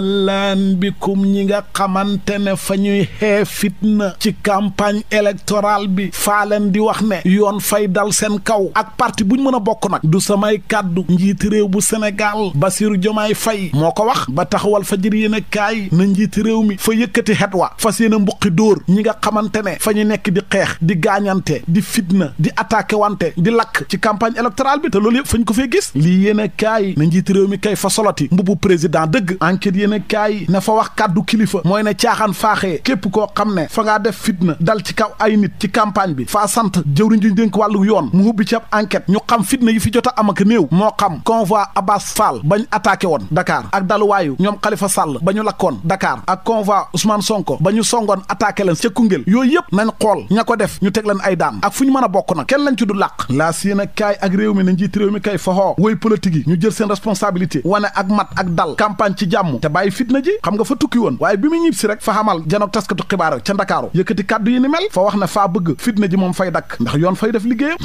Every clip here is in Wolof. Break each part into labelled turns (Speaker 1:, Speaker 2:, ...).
Speaker 1: ahlan bikum ñi nga xamante ne fa ñuy xee fitna ci campagne électorale bi faa leen di wax ne yoon fay dal seen kaw ak parti buñ mën a bokk nag du samay kàddu njiiti réew bu Sénégal Bassirou Diomaye Faye moo ko wax ba taxawal Fajri yéen a kaay na njiiti réew mi fa yëkkati xet wa fas yéene mbuqi dóor ñi nga xamante ne fa ñu nekk di xeex di gaañante di fitna di attaqué wante di lakk ci campagne électorale bi te loolu yëpp fañ ko fee gis lii yéen a kaay na njiiti réew mi kay fa soloti mbubu président dëgg enquête yéen a kaay ne fa wax kàddu kilifa mooy ne caaxaan faaxee képp koo xam ne fa ngaa def fitna dal ci kaw ay nit ci campagne bi faa sant jëwriñ ji dénk wàllu yoon mu hubbi ci ab enquête ñu xam fitna yi fi jot a am ak néew moo xam convoi Abbas Fall bañ attaqué woon Dakar ak daluwaayu ñoom Khalifa Sall ba ñu lakkoon Dakar ak convoi Ousmane Sonko ba ñu songoon attaqué leen ca Koungheul yooyu yëpp nañ xool ña ko def ñu teg leen ay daan ak fu ñu mën a bokk nag kenn lañ ci du làq laas yéen a kaay ak réew mi na njiit réew mi kay faxoo woy politique yi ñu jël seen responsabilité wane ak mat ak dal campagne ci jàmm te bàyyi fitna ji xam nga fa tukki woon waaye bi mu ñib si rek fa xamal janook taskatu xibaar ca Ndakaaru yëkkati kàddu yi ni mel fa wax ne faa bëgg fitna ji moom fay dakk ndax yoon fay def liggéeyam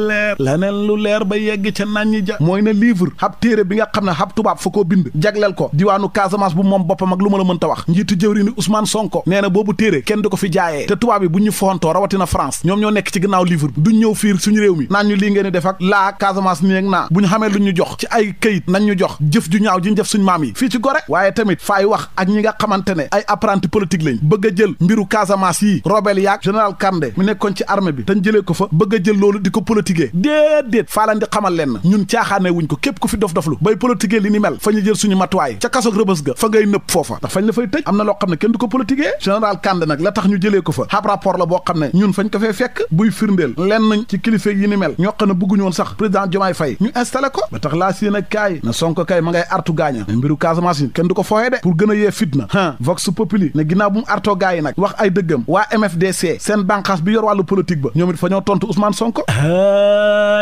Speaker 1: leer laneen lu leer ba yegg ca naññi ja mooy ne livre hab téere bi nga xam ne hab tubaab fa koo bind jagleel ko diwaanu Casamance bu moom boppam ak lu ma la mënta wax njiitu jëwri ni Ousmane Sonko nee na boobu téere kenn du ko fi jaayee te tubaab yi bu ñu fontoo rawatina France ñoom ñoo nekk ci ginnaaw livre bi duñ ñëw fiir suñu réew mi naan ñu lii ngeen di def ak laa Casamance nii ak naa bu ñu xamee lu ñu jox ci ay këyit nañ ñu jox jëf ju ñaaw ji ñu jëf suñ maam yi fii ci gore waaye tamit faay wax ak ñi nga xamante ne ay apprenti politique lañ bëgg a jël mbiru Casamance yi rebelle yaak général Kandé mu nekkoon ci armée bi tañ jëlee ko fa bëgg a jël loolu di ko politiquer déedéet faa leen di xamal leen ñun caaxaane wuñ ko képp ku fi dof-doflu bay politiquer li ni mel fa ñu jël suñu matuwaay ca kasoog rëbës ga fa ngay nëpp foofa ndax fañ la fay tëj am na loo xam ne kenn du ko politiquer général Kandé nag la tax ñu jëlee ko fa ab rapport la boo xam ne ñun fañ ko fee fekk buy firndeel lenn ci kilifa yi ni mel ñoo xam ne bëgguñu woon sax président Diomaye Faye ñu installé ko ba tax laa siyén a kaay na Sonko kay ma ngay artu gaaña mbiru Casamance yi kenn du ko fooyee de pour gën a yee fitna vox populi ne ginnaaw bu mu artoo gaa yi nag wax ay dëggam waa MFDC seen bànqaas bi yor wàllu politique ba ñoom it fa ñoo tontu Ousmane Sonko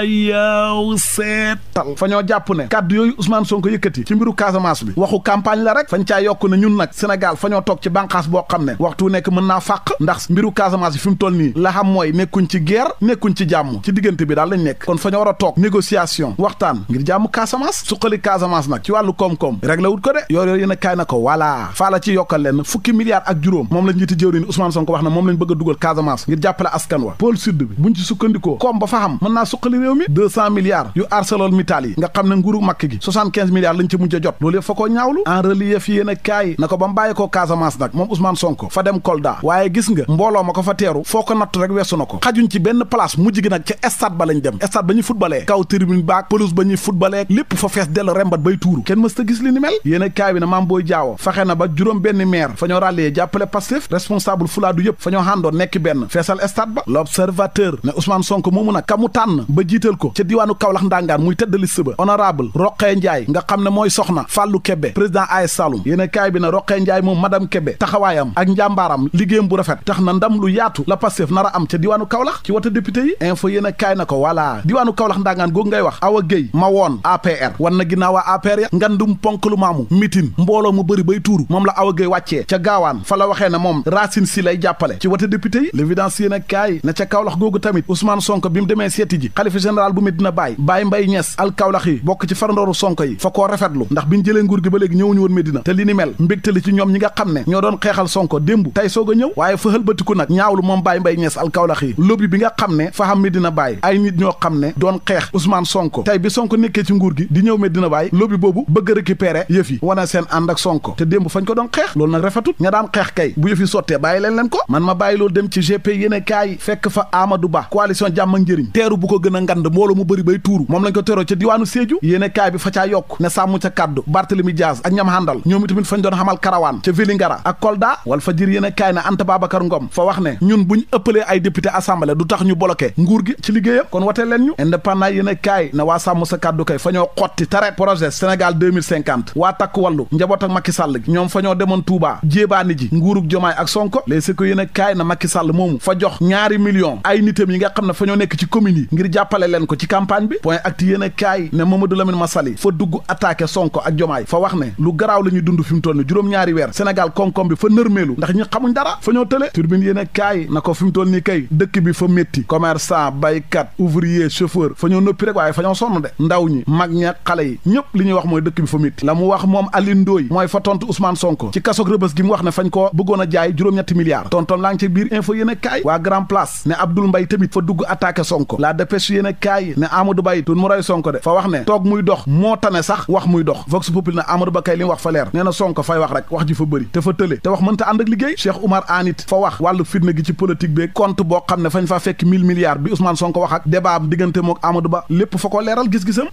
Speaker 1: yow seetal fa ñoo jàpp ne kàddu yooyu Ousmane Sonko yëkkati ci mbiru Casamance bi waxu campagne la rek fañ caa yokk ne ñun nag Sénégal fa ñoo toog ci bànqaas boo xam ne waxtu nekk mën naa fàq ndax mbiru Casamance bi fi mu toll nii la xam mooy nekkuñ ci guerre nekkuñ ci jàmm ci diggante bi daal lañ nekk kon fa ñoo war a toog négociation waxtaan ngir jàmm Casamance suqali Casamance nag ci wàllu koom-koom rek la wut ko de yooyu yéen a kaay na ko voilà faa la ci yokkal leen fukki milliards ak juróom moom lañ njiiti jëwriñ Ousmane Sonko wax na moom lañ bëgg a dugal Casamance ngir jàppale askan wa pôle sud bi buñ ci sukkandikoo koom ba fa xam mën naa suqali réew mi 200 milliards yu ArcelorMittal yi nga xam ne nguuru makk gi 75 milliards lañ ci mujj a jot loolu yëpp fa koo ñaawlu en relief yéen a kaay na ko ba mu bàyyi koo Casamance nag moom Ousmane Sonko fa dem Kolda waaye gis nga mbooloo ma ko fa teeru foo ko natt rek weesu na ko xajuñ ci benn place mujj gi nag ca stade ba lañ dem stade ba ñuy footballee kaw tribune baak pelouse ba ñuy footballee lépp fa fees dellu rembat bay tuuru kenn mës ta gis li ni mel yéen a kaay bi na Mame Boye Diao fexe na ba juróom benn maire fa ñoo ràllee jàppale Pastef responsable fulaadu yëpp fa ñoo àndoon nekk benn feesal stade ba l'observateur ne Ousmane Sonko moomu nag ka mu tànn ba jiital ko ca diwaanu Kaolack ndangaan muy tëdd liste ba honorable Roqee Ndiaye nga xam ne mooy soxna Fallou Kébé président AS Saloum yéen a kaay bi na Roqee Ndiaye moom madame Kébé taxawaayam ak njàmbaaram liggéeyam bu rafet tax na ndam lu yaatu la Pastef nar a am ca diwaanu Kaolack ci wata député yi info yéen a kaay na ko voilà diwaanu Kaolack ndangaan googu ngay wax Awa Gueye ma woon APR wan na ginnaaw waa APR ya ngandum ponk lu maamu mitin mbooloo mu bëri bay tuuru moom la Awa Gueye wàccee ca gaawaan fa la waxee ne moom Racine Sy lay jàppale ci wata député yi l'évidence yéen a kaay na ca Kaolack googu tamit Ousmane Sonko bi mu demee seeti ji xalifa général bu Medina Baye Baye Mbaye Niass al Kaolack yi bokk ci farandooru Sonko yi fa koo rafetlu ndax biñ jëlee nguur gi ba léegi ñëwuñu woon Medina te li ni mel mbégtali ci ñoom ñi nga xam ne ñoo doon xeexal Sonko démb tey soog a ñëw waaye fa xëlbatiku nag ñaawlu moom Baye Mbaye Niass al Kaolack yi lobby bi nga xam ne fa xam Medina Baye ay nit ñoo xam ne doon xeex Ousmane Sonko tey bi Sonko nekkee ci nguur gi di ñëw Medina Baye lobby boobu bëgg a récupérer yëf yi wane seen ànd ak Sonko te démb fañ ko doon xeex loolu nag rafetut ña daan xeex kay bu yëf yi sottee bàyyi leen ko man ma bàyyi loolu dem ci GP yéene kaay fekk fa Amadou Ba coalition jàmm ak njëriñ teeru bu ko gën a ngand mbooloo mu bëri bay tuuru moom lañ ko teeroo ca diwaanu Sédhiou yéene kaay bi fa caa yokk ne sàmm ca kàddu Barthélemy Diaz ak ñam handal ñoom itamit fañ doon xamal karawaan ca Vélingara ak Kolda wal fa jër yéene kaay ne Anta Babacar Ngom fa wax ne ñun buñ ëppalee ay député assemblée du tax ñu bloqué nguur gi ci liggéeyam kon watee leen ñu indépendant yéene kaay ne waa sàmm sa kàddu kay fa ñoo xotti taret projet Sénégal 2050 waa takk wàllu njaboot ak Macky Sall gi ñoom fa ñoo demoon Touba jéebaani ji nguurug Jomaay ak Sonko les si ko yéene kaay na Macky Sall moomu fa jox 2 millions ay nitam yi nga xam ne fa ñoo nekk ci commune yi ngir jàppale leen ko ci campagne bi point acte yéene kaay ne Mamadou Lamine Massaly fa dugg attaqué Sonko ak Jomaay fa wax ne lu garaaw la ñuy dund fi mu toll ni juróom-ñaari weer Sénégal koom-koom bi fa nërmeelu ndax ñi xamuñ dara fa ñoo tële turbine yéene kaay na ko fi mu toll nii kay dëkk bi fa métti commerçant baykat ouvrier chauffeur fa ñoo noppi rek waaye fa ñoo sonn de ndaw ñi mag ña xale yi ñëpp li ñuy wax mooy dëkk bi fa métti la mu wax wax moom Alioune Ndoye mooy fa tontu Ousmane Sonko ci kasoog Rëbës gi mu wax ne fañ ko bëggoon a jaay juróom-ñetti milliards tontom laa ngi ci biir info yéen a kaay waa Grand Place ne Abdoul Mbaye tamit fa dugg attaqué Sonko la dépêche yéen a kaay ne Amadou Ba tun mu roy Sonko de fa wax ne toog muy dox moo tane sax wax muy dox Vox Populi ne Amadou Ba kay li mu wax fa leer nee na Sonko fay wax rek wax ji fa bëri te fa tële te wax mënta ànd ak liggéey Cheikh Omar Anit fa wax wàllu fitna gi ci politique bi compte boo xam ne fañ fa fekk 1000 milliards bi Ousmane Sonko wax ak débat am diggante mook Amadou Ba lépp fa ko leeral gis-gisam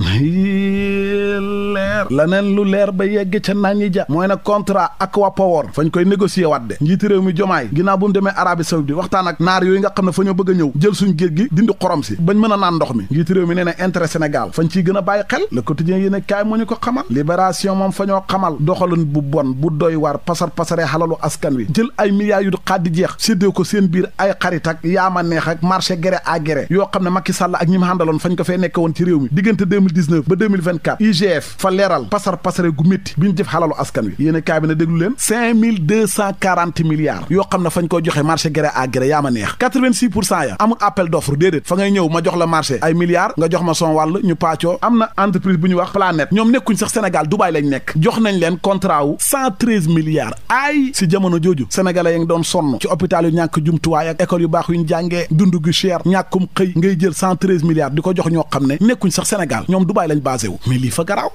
Speaker 1: leer laneen lu leer ba yegg ca nañi ja mooy na contrat ak waa Power fañ koy négocier waat de njiiti réew mi Jomaay ginnaaw bu mu demee Arabie Saoudite waxtaan ak naar yooyu nga xam ne fa ñoo bëgg a ñëw jël suñ géej gi dindi xorom si bañ mën a naan ndox mi njiiti réew mi nee na intérêt Sénégal fañ ciy gën a bàyyi xel le quotidien yéen a kaay moo ñu ko xamal libération moom fa ñoo xamal doxalin bu bon bu doy war pasaree xalalu askan wi jël ay milliards yu xaddi jeex séddoo ko seen biir ay xarit ak yaama neex ak marché gré à gré yoo xam ne Macky Sall ak ñi mu àndaloon fañ ko fay nekk woon ci réew mi diggante 2019 ba 2024 IGF fa leeral pasare gu métti bi ñu jëf xalalu askan wi yéen a kaay bi ne déglu leen 5240 milliards yoo xam ne fañ ko joxe marché gré à gré yaama neex 86 pour cent ya amul appel d'offre déedéet fa ngay ñëw ma jox la marché ay milliards nga jox ma son wàll ñu paccoo am na entreprise bu ñu wax Planète ñoom nekkuñ sax Sénégal Dubaï lañ nekk jox nañ leen contrat wu 113 milliards ay si jamono jooju sénégalais yi ngi doon sonn ci hôpital yu ñàkk jumtuwaay ak école yu baax yu ñu jàngee dund gu cher ñàkkum xëy ngay jël 113 milliards di ko jox ñoo xam ne nekkuñ sax Sénégal ñoom Dubaï lañ basé wu mais lii fa garaaw